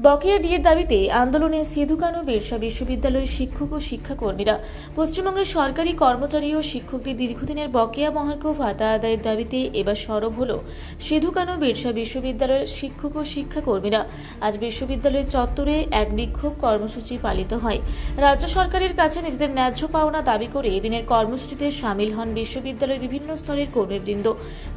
বকেয়া ডিএর দাবিতে আন্দোলনে সিধু-কানু বিরসা বিশ্ববিদ্যালয়ের শিক্ষক ও শিক্ষাকর্মীরা। পশ্চিমবঙ্গের সরকারি কর্মচারী ও শিক্ষকদের দীর্ঘদিনের বকেয়া মহার্ঘ ভাতা আদায়ের দাবিতে এবার সরব হল সিধু-কানু বিরসা বিশ্ববিদ্যালয়ের শিক্ষক ও শিক্ষাকর্মীরা। আজ বিশ্ববিদ্যালয়ের চত্বরে এক বিক্ষোভ কর্মসূচি পালিত হয়। রাজ্য সরকারের কাছে নিজেদের ন্যায্য পাওনা দাবি করে এদিনের কর্মসূচিতে সামিল হন বিশ্ববিদ্যালয়ের বিভিন্ন স্তরের কর্মীবৃন্দ।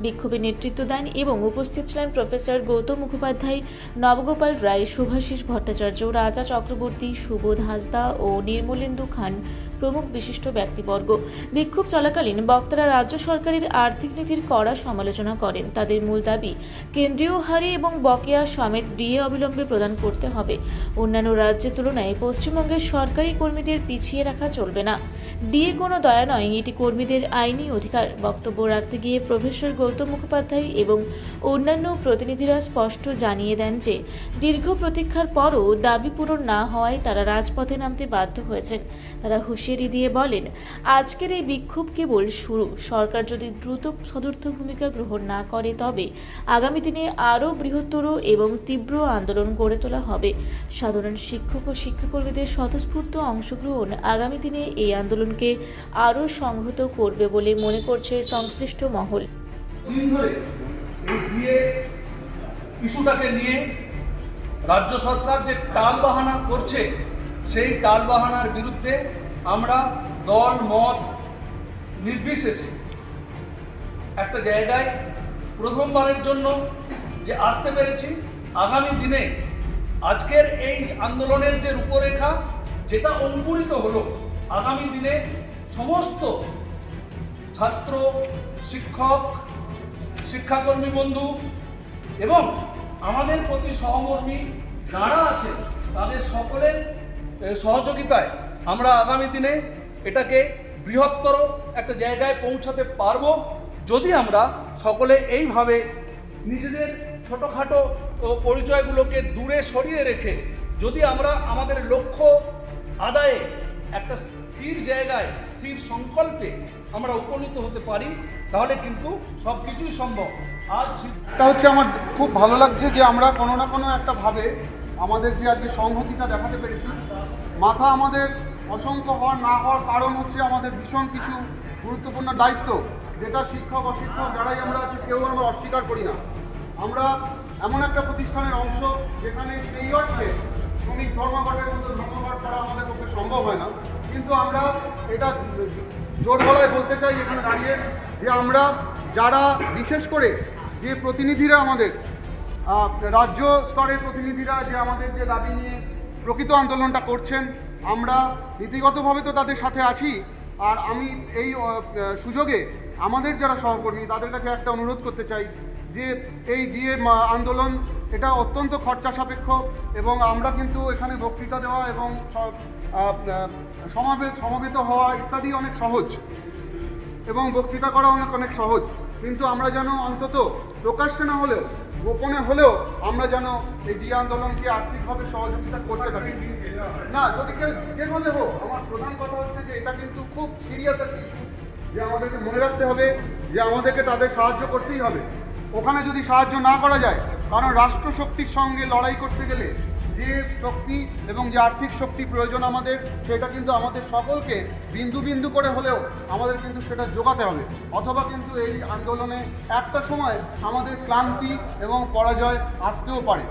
বিক্ষোভে নেতৃত্ব দেন এবং উপস্থিত ছিলেন প্রফেসর গৌতম মুখোপাধ্যায়, নবগোপাল রায়, শুভাশিস ভট্টাচার্য, রাজা চক্রবর্তী, সুবোধ হাসদা ও নির্মলেন্দু খান প্রমুখ বিশিষ্ট ব্যক্তিবর্গ। বিক্ষোভ চলাকালীন বক্তারা রাজ্য সরকারের আর্থিক নীতির কড়া সমালোচনা করেন। তাদের মূল দাবি কেন্দ্রীয় হারে এবং বকেয়া সমেত ডিএ অবিলম্বে প্রদান করতে হবে। অন্যান্য রাজ্যের তুলনায় পশ্চিমবঙ্গের সরকারি কর্মীদের পিছিয়ে রাখা চলবে না। ডিএ কোনো দয়া নয়, এটি কর্মীদের আইনি অধিকার। বক্তব্য রাখতে গিয়ে প্রফেসর গৌতম মুখোপাধ্যায় এবং অন্যান্য প্রতিনিধিরা স্পষ্ট জানিয়ে দেন যে দীর্ঘ প্রতীক্ষার পরও দাবি পূরণ না হওয়ায় তারা রাজপথে নামতে বাধ্য হয়েছেন। তারা হুঁশিয়ারি দিয়ে বলেন, আজকের এই বিক্ষোভ কেবল শুরু। সরকার যদি দ্রুত সদর্থ ভূমিকা গ্রহণ না করে তবে আগামী দিনে আরও বৃহত্তর এবং তীব্র আন্দোলন গড়ে তোলা হবে। সাধারণ শিক্ষক ও শিক্ষাকর্মীদের স্বতঃস্ফূর্ত অংশগ্রহণ আগামী দিনে এই আন্দোলনকে আরও সংহত করবে বলে মনে করছে সংশ্লিষ্ট মহল। ইস্যুটাকে নিয়ে রাজ্য সরকার যে টালবাহানা করছে, সেই টালবাহানার বিরুদ্ধে আমরা দল মত নির্বিশেষে একটা জায়গায় প্রথমবারের জন্য যে আসতে পেরেছি। আগামী দিনে আজকের এই আন্দোলনের যে রূপরেখা যেটা অঙ্কুরিত হলো, আগামী দিনে সমস্ত ছাত্র, শিক্ষক, শিক্ষাকর্মী বন্ধু এবং আমাদের প্রতি সহকর্মী যারা আছে তাদের সকলের সহযোগিতায় আমরা আগামী দিনে এটাকে বৃহত্তর একটা জায়গায় পৌঁছাতে পারবো, যদি আমরা সকলে এইভাবে নিজেদের ছোটোখাটো পরিচয়গুলোকে দূরে সরিয়ে রেখে যদি আমরা আমাদের লক্ষ্য আদায়ে একটা স্থির জায়গায়, স্থির সংকল্পে আমরা উপনীত হতে পারি, তাহলে কিন্তু সব কিছুই সম্ভব। এটা হচ্ছে আমার খুব ভালো লাগছে যে আমরা কোনো না কোনো একটা ভাবে আমাদের যে আজকে সংহতিটা দেখাতে পেরেছি। মাথা আমাদের অসংখ্য হওয়ার না হওয়ার কারণ হচ্ছে আমাদের ভীষণ কিছু গুরুত্বপূর্ণ দায়িত্ব, যেটা শিক্ষক অশিক্ষক যারাই আমরা আছি কেউ আমরা অস্বীকার করি না। আমরা এমন একটা প্রতিষ্ঠানের অংশ যেখানে সেই অর্থে শ্রমিক ধর্মঘটের মতো ধর্মঘট করা আমাদের পক্ষে সম্ভব হয় না, কিন্তু আমরা এটা জোর গলায় বলতে চাই এখানে দাঁড়িয়ে যে আমরা যারা বিশেষ করে যে প্রতিনিধিরা আমাদের রাজ্য স্তরের প্রতিনিধিরা যে আমাদের যে দাবি নিয়ে প্রকৃত আন্দোলনটা করছেন, আমরা নীতিগতভাবে তো তাদের সাথে আছি। আর আমি এই সুযোগে আমাদের যারা সহকর্মী তাদের কাছে একটা অনুরোধ করতে চাই যে এই ডিএ আন্দোলন এটা অত্যন্ত খরচা সাপেক্ষ এবং আমরা কিন্তু এখানে বক্তৃতা দেওয়া এবং সমবেত হওয়া ইত্যাদি অনেক সহজ এবং বক্তৃতা করা অনেক সহজ, কিন্তু আমরা যেন অন্তত প্রকাশ্যে না হলেও গোপনে হলেও আমরা যেন এই ডিএ আন্দোলনকে আর্থিকভাবে সহযোগিতা করতে থাকি। না, যদি কেউ যেভাবে হোক, আমার প্রধান কথা হচ্ছে যে এটা কিন্তু খুব সিরিয়াস একটা ইস্যু, যে আমাদেরকে মনে রাখতে হবে যে আমাদেরকে তাদের সাহায্য করতেই হবে। ওখানে যদি সাহায্য না করা যায়, কারণ রাষ্ট্রশক্তির সঙ্গে লড়াই করতে গেলে যে শক্তি এবং যে আর্থিক শক্তি প্রয়োজন আমাদের, সেটা কিন্তু আমাদের সকলকে বিন্দু বিন্দু করে হলেও আমাদের কিন্তু সেটা জোগাতে হবে, অথবা কিন্তু এই আন্দোলনে একটা সময় আমাদের ক্লান্তি এবং পরাজয় আসতেও পারে।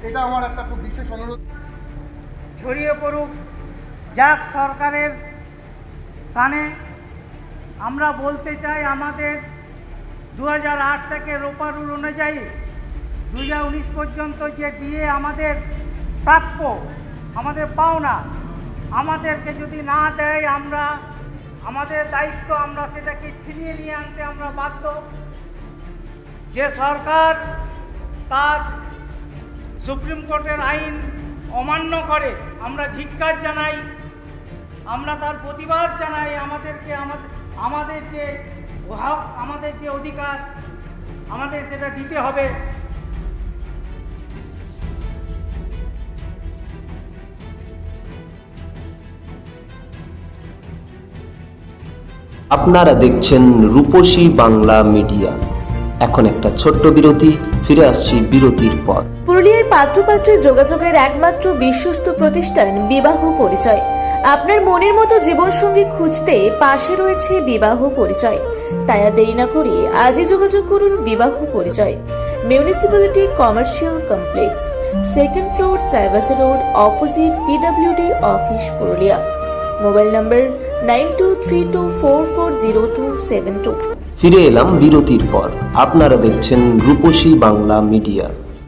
এটা আমার একটা খুব বিশেষ অনুরোধ। ছড়িয়ে পড়ুক যাক সরকারের কানে। আমরা বলতে চাই আমাদের 2008 থেকে রোপা রুল অনুযায়ী 2019 পর্যন্ত যে ডিএ আমাদের প্রাপ্য, আমাদের পাওনা, আমাদেরকে যদি না দেয় আমরা আমাদের দায়িত্ব আমরা সেটাকে ছিনিয়ে নিয়ে আনতে আমরা বাধ্য। যে সরকার তার সুপ্রিম কোর্টের আইন অমান্য করে আমরা ধিক্কার জানাই, আমরা তার প্রতিবাদ জানাই। আমাদেরকে আমাদের যে হক, আমাদের যে অধিকার, আমাদের সেটা দিতে হবে। আপনারা দেখছেন রূপসী বাংলা মিডিয়া। এখন একটা ছোট্ট বিরতি, ফিরে আসছি বিরতির পর। পুরুলিয়ায় পাত্রপাত্রী যোগাযোগের একমাত্র বিশ্বস্ত প্রতিষ্ঠান বিবাহ পরিচয়। আপনার মনের মতো জীবনসঙ্গী খুঁজতে পাশে রয়েছে বিবাহ পরিচয়। তাই আর দেরি না করে আজই যোগাযোগ করুন বিবাহ পরিচয়। Municipality commercial complex, second floor, Chaibasa road, opposite PWD office, Purulia. Mobile নম্বর 9232440272। ফিরে এলাম বিরতির পর। আপনারা দেখছেন রূপসী বাংলা মিডিয়া।